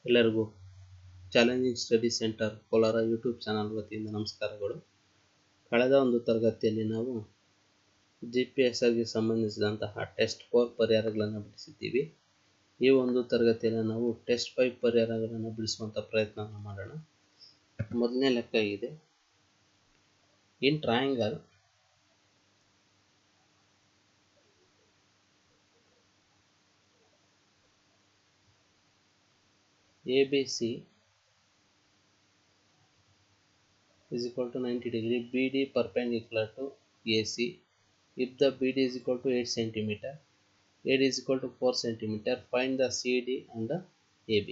ಎಲ್ಲರಿಗೂ challenging study centre Kolar YouTube channel ವತಿಯಿಂದ ನಮಸ್ಕಾರಗಳು. ಕಳೆದ ಒಂದು ತರಗತಿಯಲ್ಲಿ ನಾವು GPSಗೆ ಸಂಬಂಧಿಸಿದಂತಹ ಟೆಸ್ಟ್ 4 ಪರಿಹಾರಗಳನ್ನು ಬಿಡಿಸಿದ್ದೀವಿ. ಈ ಒಂದು ತರಗತಿಯಲ್ಲಿ ನಾವು ಟೆಸ್ಟ್ 5 ಪರಿಹಾರಗಳನ್ನು ಬಿಡಿಸುವಂಥ ಪ್ರಯತ್ನವನ್ನು ಮಾಡೋಣ. ಮೊದಲನೇ ಲೆಕ್ಕ ಇದೆ. In triangle ABC is equal to 90 degree, BD perpendicular to AC. If the BD is equal to 8 cm, AD is equal to 4 cm, find the CD and the AB.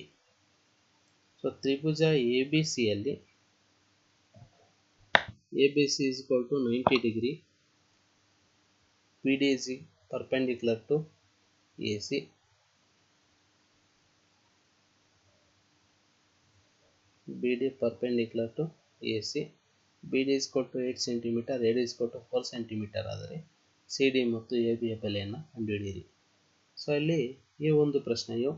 So Tribhuja ABC ಯಲ್ಲಿ ABC is equal to 90 degree, BD is perpendicular to AC, BD perpendicular to AC, BD is equal to 8 cm, AD is equal to 4 cm ಆದರೆ CD ಮತ್ತು AB ಯ ಬೆಲೆಯನ್ನು ಕಂಡುಹಿಡಿಯಿರಿ. So ಇಲ್ಲಿ ಈ ಒಂದು ಪ್ರಶ್ನೆಯು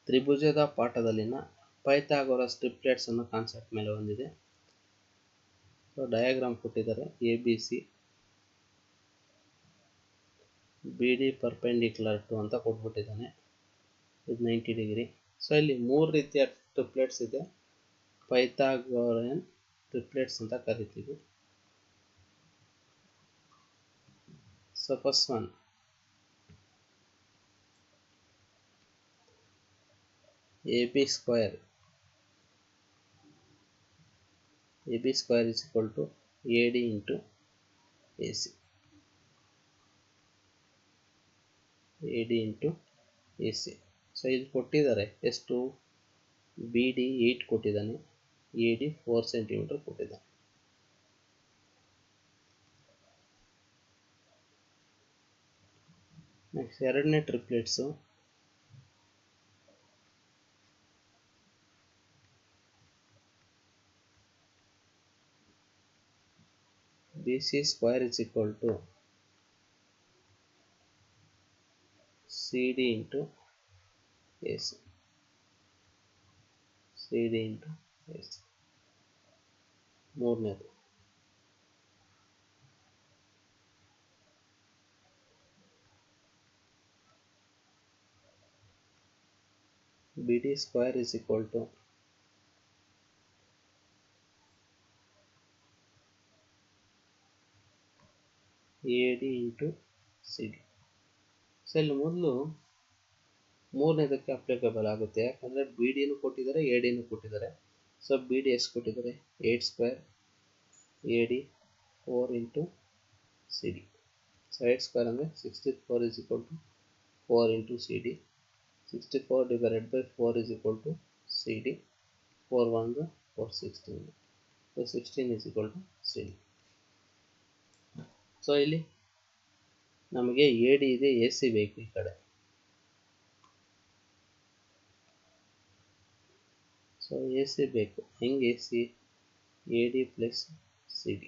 ತ್ರಿಭುಜದ ಪಾಠದಲ್ಲಿನ ಪೈಥಾಗೋರಸ್ ಟ್ರಿಪ್ಲೆಟ್ಸ್ ಅನ್ನೋ ಕಾನ್ಸೆಪ್ಟ್ ಮೇಲೆ ಹೊಂದಿದೆ. ಸೊ ಡಯಾಗ್ರಾಮ್ ಕೊಟ್ಟಿದ್ದಾರೆ. ABC BD ಪರ್ಪೆಂಡಿಕ್ಯುಲರ್ ಟು ಅಂತ ಕೊಟ್ಬಿಟ್ಟಿದ್ದಾನೆ. ಇದು 90 ಡಿಗ್ರಿ. ಸೊ ಇಲ್ಲಿ 3 ರೀತಿಯ ಟ್ರಿಪ್ಲೆಟ್ಸ್ ಇದೆ. ಪೈಥಾಗೋರಿಯನ್ ಟ್ರಿಪ್ಲೆಟ್ಸ್ ಅಂತ ಕರಿತೀವಿ. So first one AB square is equal to AD into AC. AD into AC. So ಇಲ್ಲಿ ಕೊಟ್ಟಿದ್ದಾರೆ ಎಷ್ಟು? BD 8 ಕೊಟ್ಟಿದ್ದಾನೆ, AD 4 cm ಕೊಟ್ಟಿದ್ದಾನೆ. ನೆಕ್ಸ್ಟ್ ಎರಡನೇ ಟ್ರಿಪ್ಲೆಟ್ಸು BC square is equal to CD into AC. CD into AC. ಮೂರನೇದು BD square is equal to AD into CD. So ಇಲ್ಲಿ ಮೊದಲು ಮೂರನೇದಕ್ಕೆ applicable ಆಗುತ್ತೆ, ಯಾಕಂದರೆ BDನೂ ಕೊಟ್ಟಿದ್ದಾರೆ, ADನೂ ಕೊಟ್ಟಿದ್ದಾರೆ. ಸೊ BD ಎಷ್ಟು ಕೊಟ್ಟಿದ್ದಾರೆ? 8 square, AD 4 into CD. So 8 square ಅಂದರೆ 64 is equal to 4 into CD. 64 divided by 4 is equal to CD. 4 1 4 16. So 16 is equal to CD. So ಇಲ್ಲಿ ನಮಗೆ AD ಇದೆ, AC ಬೇಕು ಈ ಕಡೆ. ಸೊ AC ಬೇಕು. ಹೆಂಗೆ AC? AD plus CD.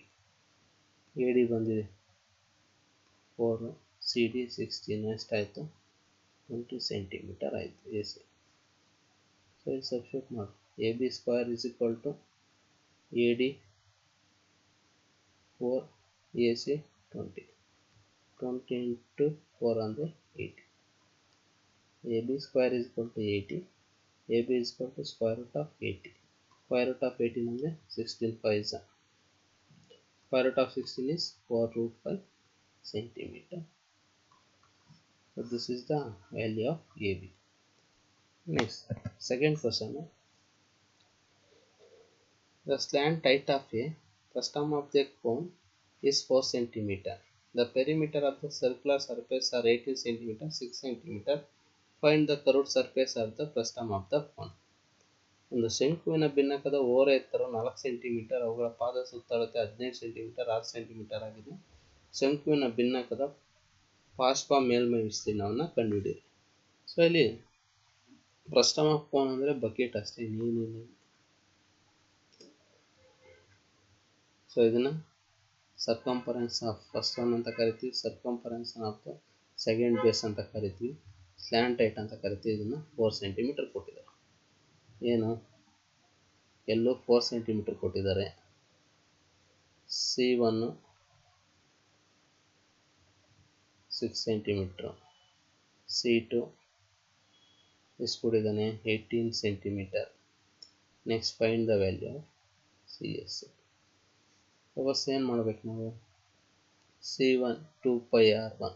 AD ಬಂದಿದೆ 4, CD 16, ಎಷ್ಟಾಯಿತು? 20 ಸೆಂಟಿಮೀಟರ್ ಆಯಿತು AC. ಸೊ ಇಲ್ಲಿ ಸಬ್ಸ್ಟಿಟ್ಯೂಟ್ ಮಾಡಿ. AB square is equal to AD 4, AC 20. 20 into 4 ಅಂದರೆ 80. AB square is equal to 80. AB is equal to square root of 80. Square root of 18 ಅಂದರೆ 16 5s. Square root of 16 is 4 root 5 centimeter. So this is the value of AB. Next, second question. The slant height of a frustum of the cone is 4 centimeter. The perimeter of the circular surface are 18 cm, 6 cm. Find the curved surface of the frustum of the cone. ಒಂದು ಶಂಕುವಿನ ಭಿನ್ನಕದ ಓರ ಎತ್ತರ 4 centimetre, ಅವುಗಳ ಪಾದ ಸುತ್ತಳತೆ 15 centimetre, 6 centimetre ಆಗಿದೆ. ಶಂಕುವಿನ ಭಿನ್ನಕದ ಪಾರ್ಶ್ವ ಮೇಲ್ಮೈ ವಿಸ್ತೀರ್ಣವನ್ನು ಕಂಡುಹಿಡಿಯಿರಿ. ಸೊ ಇಲ್ಲಿ ಫ್ರಸ್ಟಮ್ ಆಫ್ ಕೋನ್ ಅಂದರೆ ಬಕೆಟ್ ಅಷ್ಟೇ, ಇನ್ನೇನಿಲ್ಲ. ಸೊ ಇದನ್ನು ಸರ್ಕಂಫರೆನ್ಸ್ ಆಫ್ ಫಸ್ಟ್ ಒನ್ ಅಂತ ಕರಿತೀವಿ, circumference of the second base ಅಂತ ಕರಿತೀವಿ, ಸ್ಲ್ಯಾಂಟ್ ಹೈಟ್ ಅಂತ ಕರಿತೀವಿ. ಇದನ್ನು 4 ಸೆಂಟಿಮೀಟರ್ ಕೊಟ್ಟಿದ್ದಾರೆ. ಏನು ಎಲ್ಲೂ 4 ಸೆಂಟಿಮೀಟರ್ ಕೊಟ್ಟಿದ್ದಾರೆ. C1 6 ಸೆಂಟಿಮೀಟರ್, C2 ಎಷ್ಟು ಕೊಟ್ಟಿದ್ದಾನೆ 18 centimetre. Next find the value of CS. First ಏನು ಮಾಡಬೇಕು ನಾವು, C1 2 pi r1,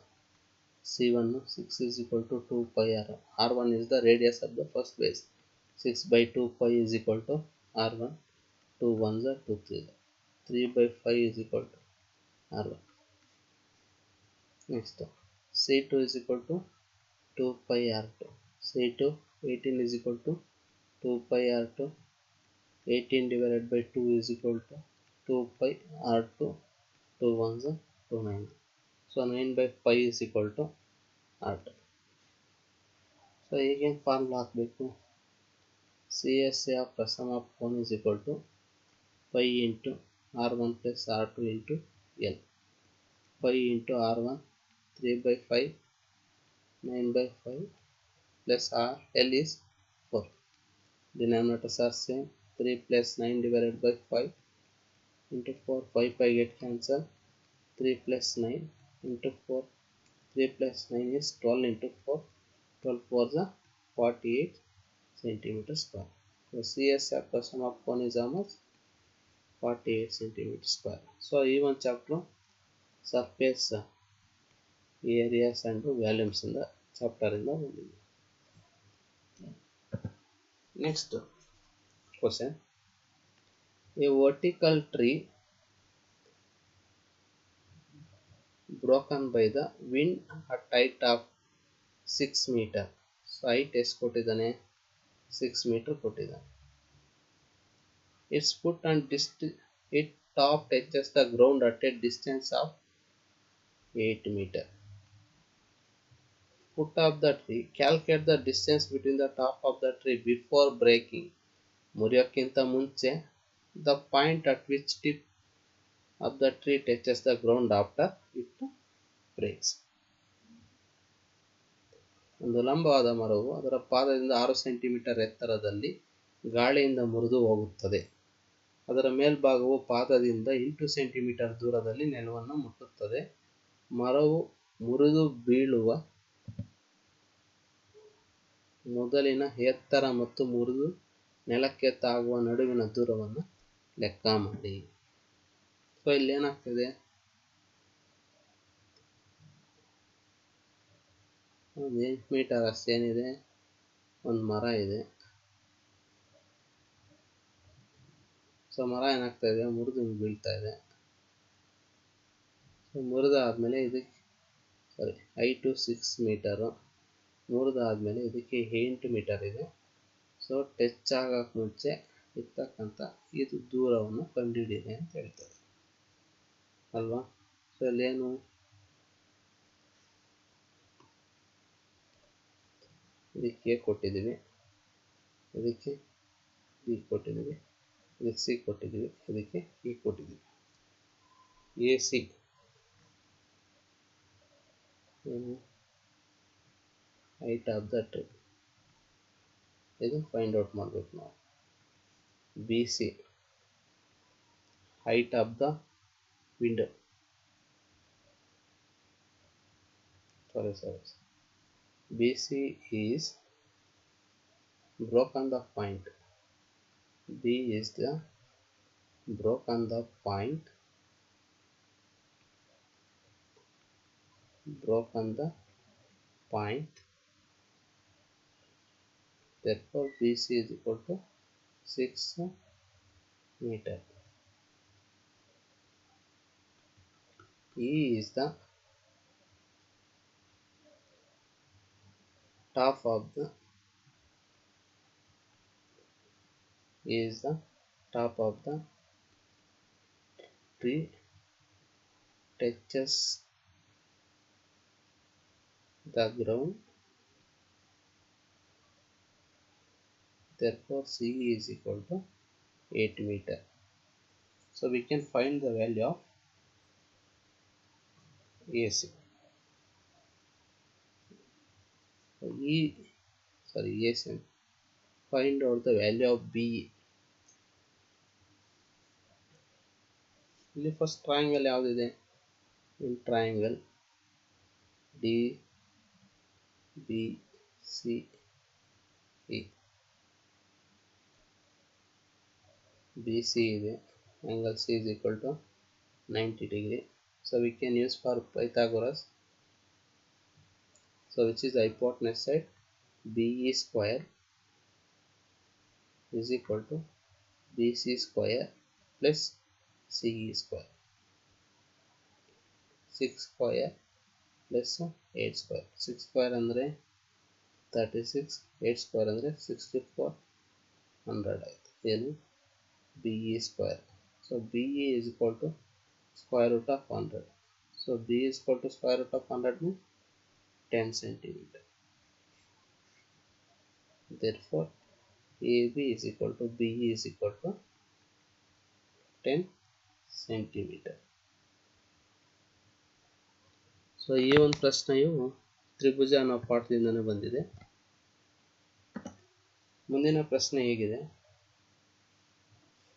C1 6 is equal to 2 pi r1. R1 is the radius of the first base. 6 by 2 pi is equal to r1. 2 1s are 2 3. 3 by 5 is equal to r1. Next C2 is equal to 2 pi r2. C2 18 is equal to 2 pi r2. 18 divided by 2 is equal to 2 pi r2. 2 1s are 2 9. So 9 by 5 is equal to r2. So again formula ಹಾಕಬೇಕು. CSA of the sum of cone is equal to pi into r1 plus r2 into L. Pi into r1 3 by 5, 9 by 5 plus r, L is 4. Denominators are same. 3 plus 9 divided by 5 into 4, 5 pi get cancelled. 3 plus 9 into 4, 3 plus 9 is 12 into 4, 12 4 is 48 centimeter square. So CS of the sum of cone is how much? 48 centimeter square. So even chapter surface areas and volumes in the chapter in the volume. Next question. A vertical tree broken by the wind at height of 6 meter. So height ಎಷ್ಟು ಕೊಟ್ಟಿದ್ದಾನೆ 6 meter ಕೊಟ್ಟಿದ್ದಾನೆ. Its foot and its top touches the ground at a distance of 8 meter. Foot of the tree. Calculate the distance between the top of the tree before breaking. ಮುರಿಯೋಕ್ಕಿಂತ ಮುಂಚೆ the point at which tip of the tree touches the ground after it breaks. ಒಂದು ಲಂಬವಾದ ಮರವು ಅದರ ಪಾದದಿಂದ 6 centimetre ಎತ್ತರದಲ್ಲಿ ಗಾಳಿಯಿಂದ ಮುರಿದು ಹೋಗುತ್ತದೆ. ಅದರ ಮೇಲ್ಭಾಗವು ಪಾದದಿಂದ 8 ಸೆಂಟಿಮೀಟರ್ ದೂರದಲ್ಲಿ ನೆಲವನ್ನು ಮುಟ್ಟುತ್ತದೆ. ಮರವು ಮುರಿದು ಬೀಳುವ ಮೊದಲಿನ ಎತ್ತರ ಮತ್ತು ಮುರಿದು ನೆಲಕ್ಕೆ ತಾಗುವ ನಡುವಿನ ದೂರವನ್ನು ಲೆಕ್ಕ ಮಾಡಿ. ಸೊ ಇಲ್ಲಿ ಏನಾಗ್ತದೆ, ಒಂದು 8 ಮೀಟರ್ ಅಷ್ಟೇನಿದೆ, ಒಂದು ಮರ ಇದೆ. ಸೊ ಮರ ಏನಾಗ್ತಾ ಇದೆ, ಮುರಿದು ಬೀಳ್ತಾ ಇದೆ. ಸೊ ಮುರಿದಾದ್ಮೇಲೆ ಇದಕ್ಕೆ ಹೈಟು 6 ಮೀಟರು, ಮುರಿದಾದ್ಮೇಲೆ ಇದಕ್ಕೆ 8 ಮೀಟರ್ ಇದೆ. ಸೊ ಟಚ್ ಆಗಕ್ಕೆ ಮುಂಚೆ ಇರ್ತಕ್ಕಂಥ ಇದು ದೂರವನ್ನು ಕಂಡುಹಿಡಿಯಿರಿ ಅಂತ ಹೇಳ್ತಾರೆ ಅಲ್ವಾ. ಸೊ ಇಲ್ಲೇನು ಇದಕ್ಕೆ ಕೊಟ್ಟಿದ್ದೀವಿ, ಇದಕ್ಕೆ ಬಿ ಕೊಟ್ಟಿದ್ದೀವಿ, ಇದಕ್ಕೆ ಸಿ ಕೊಟ್ಟಿದ್ದೀವಿ, ಇದಕ್ಕೆ ಇ ಕೊಟ್ಟಿದ್ದೀವಿ. A C height of the tree, ಇದು ಫೈಂಡ್ ಔಟ್ ಮಾಡಬೇಕು ನಾವು. B C height of the window. BC is broken the point. B is the broken the point. Broken the point. Therefore BC is equal to 6 meter. E is the top of the tree, touches the ground. Therefore C is equal to 8 meter. So we can find the value of AC. AC. For find out the value of B. ಇಲ್ಲಿ first triangle ಯಾವುದಿದೆ? in triangle D B C E. BC ಇದೆ, angle C is equal to 90 degree. So we can use for Pythagoras. So which is the hypotenuse side? BE square is equal to BC square plus CE square. 6 square plus 8 square. 6 square ಅಂದ್ರೆ 36, 8 square ಅಂದ್ರೆ 64, 100 ಆಯ್ತು. ಏನು? BE square. So BE is equal to square root of 100. So B is equal to square root of 100 means 10 centimeter. Therefore AB is equal to BE is equal to 10 centimeter. So ಈ ಒಂದು ಪ್ರಶ್ನೆಯು ತ್ರಿಭುಜ ಅನ್ನೋ ಪಾಠದಿಂದನೇ ಬಂದಿದೆ. ಮುಂದಿನ ಪ್ರಶ್ನೆ ಹೇಗಿದೆ?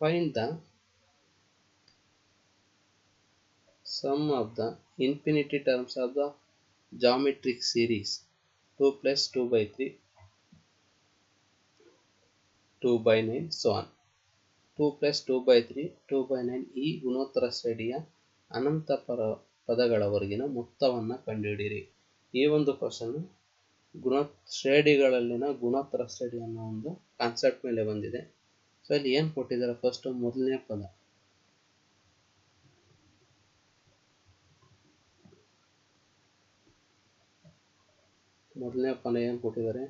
Find the sum of the infinity terms of the geometric series 2 plus 2 by 3, 2 by 9, so on. 2 plus 2 by 3, 2 by 9 ಈ ಗುಣೋತ್ತರ ಶ್ರೇಣಿಯ ಅನಂತ ಪದಗಳವರೆಗಿನ ಮೊತ್ತವನ್ನು ಕಂಡುಹಿಡಿಯಿರಿ. ಈ ಒಂದು ಕ್ವಶನ್ ಶ್ರೇಣಿಗಳಲ್ಲಿನ ಗುಣೋತ್ತರ ಶ್ರೇಣಿ ಅನ್ನೋ ಒಂದು ಕಾನ್ಸೆಪ್ಟ್ ಮೇಲೆ ಬಂದಿದೆ. ಸೊ ಇಲ್ಲಿ ಏನು ಕೊಟ್ಟಿದ್ದಾರೆ? ಫಸ್ಟ್ ಮೊದಲನೇ ಪದ ಏನು ಕೊಟ್ಟಿದ್ದಾರೆ?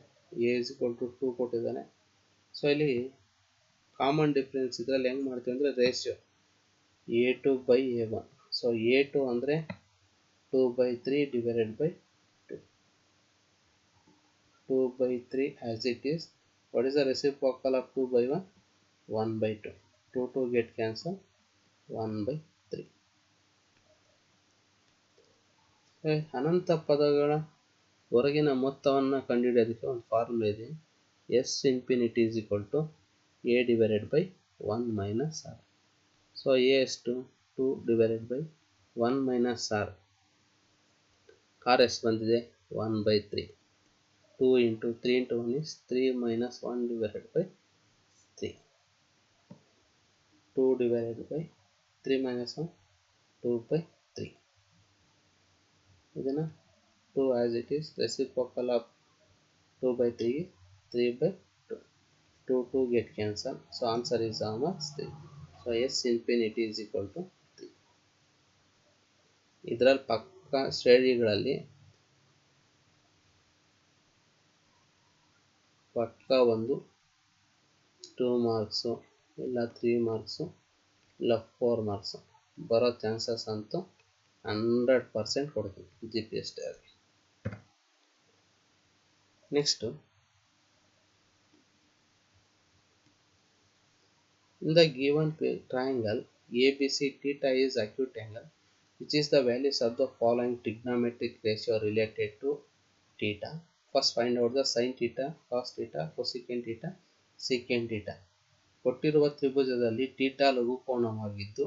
a is equal to 2 ಕೊಟ್ಟಿದ್ದಾರೆ. ಸೊ ಇಲ್ಲಿ ಕಾಮನ್ ಡಿಫರೆನ್ಸ್ ಇದರಲ್ಲಿ ಹೆಂಗೆ ಮಾಡ್ತೀವಿ ಅಂದರೆ ratio a2 by a1. So a2 ಅಂದರೆ 2 by 3 divided by 2. 2 by 3 as it is. What is the reciprocal of 2 by 1? 1 by 2. 2 2 get cancel, 1 by 3. ಅನಂತ ಪದಗಳ ಹೊರಗಿನ ಮೊತ್ತವನ್ನು ಕಂಡುಹಿಡಿಯೋದಕ್ಕೆ ಒಂದು ಫಾರ್ಮುಲಾ ಇದೆ. S infinity is equal to a divided by 1 minus r. So a is 2 divided by 1 minus r. rs ಬಂದಿದೆ 1 by 3. 2 into 3 into 1 is 3 minus 1 divided by 3. 2 divided by 3 minus 1, 2 by 3. ಇದನ್ನು 2 as it is. Reciprocal of 2 by 3 is 3 by 2. 2 2 get cancel. So answer is how much? 3. So S infinity is equal to 3. ಇದರಲ್ಲಿ ಪಕ್ಕ ಶ್ರೇಣಿಗಳಲ್ಲಿ ಪಕ್ಕ ಒಂದು 2 marks ಇಲ್ಲ 3 marks ಇಲ್ಲ 4 marks ಬರೋ chances ಅಂತೂ 100% ಕೊಡ್ತೀನಿ GPS ಟೈರ್ಗೆ. Next in the given triangle ABC, theta is acute angle, which is the values of the following trigonometric ratio related to theta. First find out the sin theta, cos theta, cosecant theta, secant theta. ಕೊಟ್ಟಿರುವ ತ್ರಿಭುಜದಲ್ಲಿ theta ಲಘುಕೋನವಾಗಿದ್ದು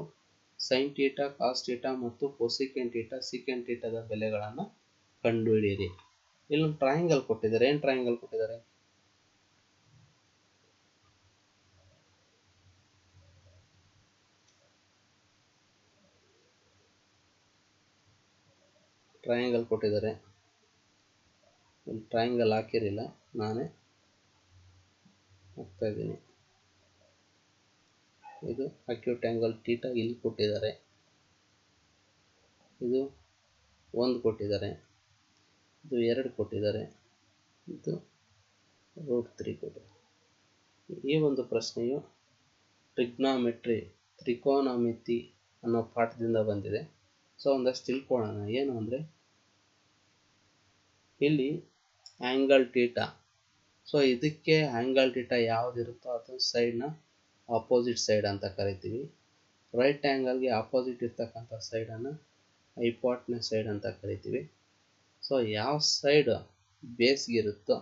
sin theta, cos theta ಮತ್ತು cosecant theta, secant theta ಬೆಲೆಗಳನ್ನು ಕಂಡುಹಿಡಿಯಿರಿ. ಇಲ್ಲೊಂದು triangle ಕೊಟ್ಟಿದ್ದಾರೆ. ಏನು triangle ಕೊಟ್ಟಿದ್ದಾರೆ? Triangle ಕೊಟ್ಟಿದ್ದಾರೆ. ಇಲ್ಲಿ ಟ್ರಯಾಂಗಲ್ ಹಾಕಿರಲಿಲ್ಲ, ನಾನೇ ಹಾಕ್ತಾ ಇದ್ದೀನಿ. ಇದು ಅಕ್ಯೂಟ್ ಆಂಗಲ್ ಥೀಟಾ ಇಲ್ಲಿ ಕೊಟ್ಟಿದ್ದಾರೆ. ಇದು 1 ಕೊಟ್ಟಿದ್ದಾರೆ, ಇದು 2 ಕೊಟ್ಟಿದ್ದಾರೆ, ಇದು √3 ಕೊಟ್ಟಿದ್ದಾರೆ. ಈ ಒಂದು ಪ್ರಶ್ನೆಯು ತ್ರಿಕೋನಮಿತಿ ಅನ್ನೋ ಪಾಠದಿಂದ ಬಂದಿದೆ. ಸೊ ಒಂದಷ್ಟು ತಿಳ್ಕೊಳ್ಳೋಣ. ಏನು ಅಂದರೆ ಇಲ್ಲಿ ಆ್ಯಂಗಲ್ ಥೀಟಾ. ಸೊ ಇದಕ್ಕೆ ಆ್ಯಂಗಲ್ ಥೀಟಾ ಯಾವುದಿರುತ್ತೋ ಅದು ಸೈಡ್ನ ಆಪೋಸಿಟ್ ಸೈಡ್ ಅಂತ ಕರಿತೀವಿ. ರೈಟ್ ಆ್ಯಂಗಲ್ಗೆ ಆಪೋಸಿಟ್ ಇರ್ತಕ್ಕಂಥ ಸೈಡನ್ನು ಹೈಪಾಟ್ನಸ್ ಸೈಡ್ ಅಂತ ಕರಿತೀವಿ. ಸೊ ಯಾವ ಸೈಡ್ ಬೇಸ್ಗಿರುತ್ತೋ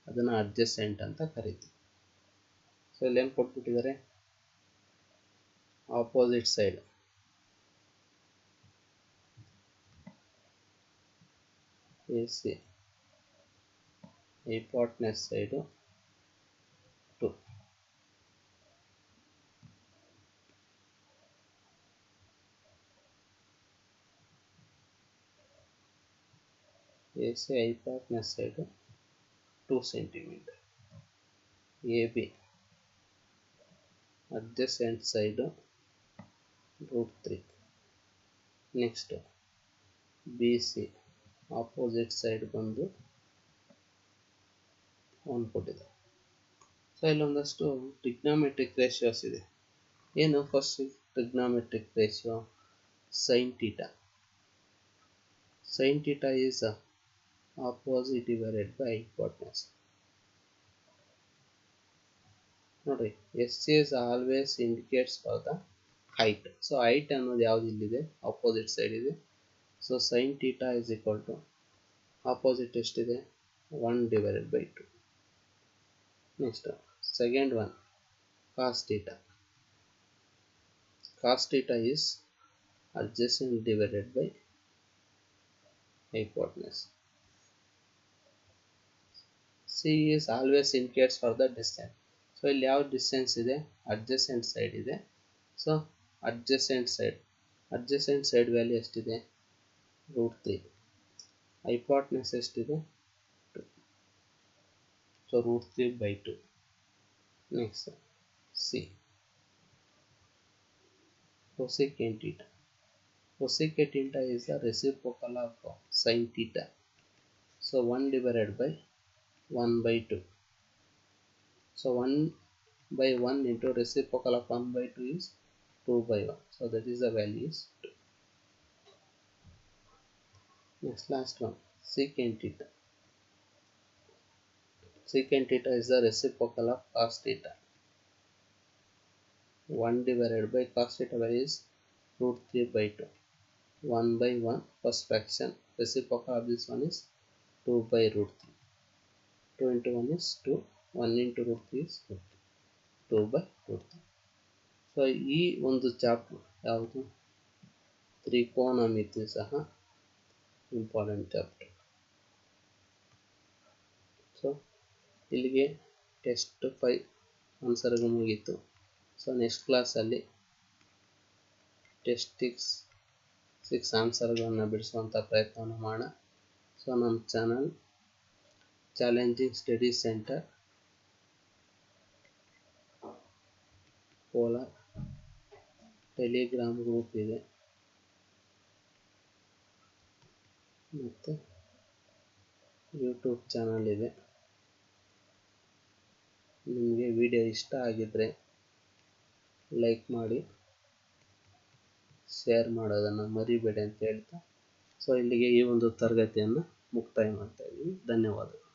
ಅದನ್ನು ಅಡ್ಜಸೆಂಟ್ ಅಂತ ಕರಿತೀವಿ. ಸೊ ಇಲ್ಲಿ ಏನು ಕೊಟ್ಬಿಟ್ಟಿದ್ದಾರೆ, opposite side AC hypotenuse side 2. AC hypotenuse side 2 cm. AB adjacent side √3. Next BC opposite side ಬಂದು 1 ಕೊಟ್ಟಿದೆ. ಸೊ ಇಲ್ಲೊಂದಷ್ಟು ಟ್ರಿಗ್ನೋಮೆಟ್ರಿಕ್ ರೇಷಿಯೋಸ್ ಇದೆ. ಏನು first trigonometric ratio sin theta. Sin theta is opposite divided by hypotenuse. ನೋಡಿ SC is always indicates for the height. So height ಅನ್ನೋದು ಯಾವ್ದು ಇಲ್ಲಿದೆ, opposite side ಇದೆ. So sin theta is equal to opposite ಎಷ್ಟಿದೆ, 1 divided by 2. Next second one cos theta. Cos theta is adjacent divided by hypotenuse. C is always indicates for the distance. So ಇಲ್ಲಿ ಯಾವ distance ಇದೆ, adjacent side ಇದೆ. So adjacent side value ಎಷ್ಟಿದೆ, √3. Hypotenuse ಎಷ್ಟಿದೆ, 2. So √3/2. Next C cosecant theta. Cosecant theta is the reciprocal of sin theta. So 1 divided by 1/2. So 1/1 into reciprocal of 1/2 is 2/1. So that is the value is 2. Next last one secant theta. Secant theta is the reciprocal of cos theta. 1 divided by cos theta value is √3/2. 1/1 first fraction, reciprocal of this one is 2/√3. 2 into 1 is 2, 1 into √3 is 2/√3. So ಈ ಒಂದು chapter ಯಾವುದು, ತ್ರಿಕೋನಮಿತಿ ಸಹ important chapter. So ಇಲ್ಲಿಗೆ test 5 ಆನ್ಸರ್ಗಳು ಮುಗೀತು. So next ಕ್ಲಾಸಲ್ಲಿ test 6 ಆನ್ಸರ್ಗಳನ್ನು ಬಿಡಿಸುವಂಥ ಪ್ರಯತ್ನವನ್ನು ಮಾಡೋಣ. So ನಮ್ಮ channel challenging study centre Kolar Telegram group ಇದೆ ಮತ್ತು ಯೂಟ್ಯೂಬ್ ಚಾನಲ್ ಇದೆ. ನಿಮಗೆ ವಿಡಿಯೋ ಇಷ್ಟ ಆಗಿದ್ದರೆ ಲೈಕ್ ಮಾಡಿ, ಶೇರ್ ಮಾಡೋದನ್ನು ಮರಿಬೇಡಿ ಅಂತ ಹೇಳ್ತಾ, ಸೊ ಇಲ್ಲಿಗೆ ಈ ಒಂದು ತರಗತಿಯನ್ನು ಮುಕ್ತಾಯ ಮಾಡ್ತಾ ಇದ್ದೀವಿ. ಧನ್ಯವಾದಗಳು.